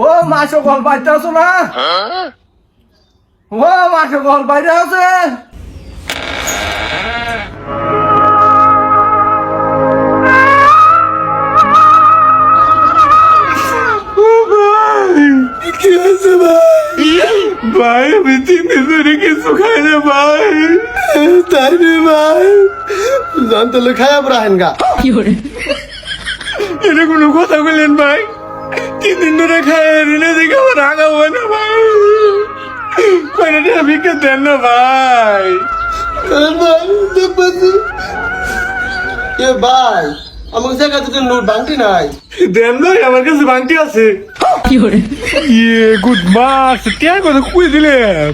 ও মা সকল বাইরে আছো না? ও মা সকল বাইরে আছে? কি হয়েছে ভাই? ভাই আমি 3 দিন ধরে কিছু খাই না ভাই। তাই রে ভাই, জানতে খায়া রাহেন গা। এটা কোনো কথা বললেন ভাই? 3 দিন ধরে খাই রিলে দেখে আমার রাগা হয় না ভাই। কয়টা ভিক্ষা দেন না ভাই। ভাই আমার জায়গা তো নোট বাংটি নাই। দেন ভাই, আমার কাছে বাংটি আছে। ইয়ে গুড মার্কস, কে কথা কুই দিলেন?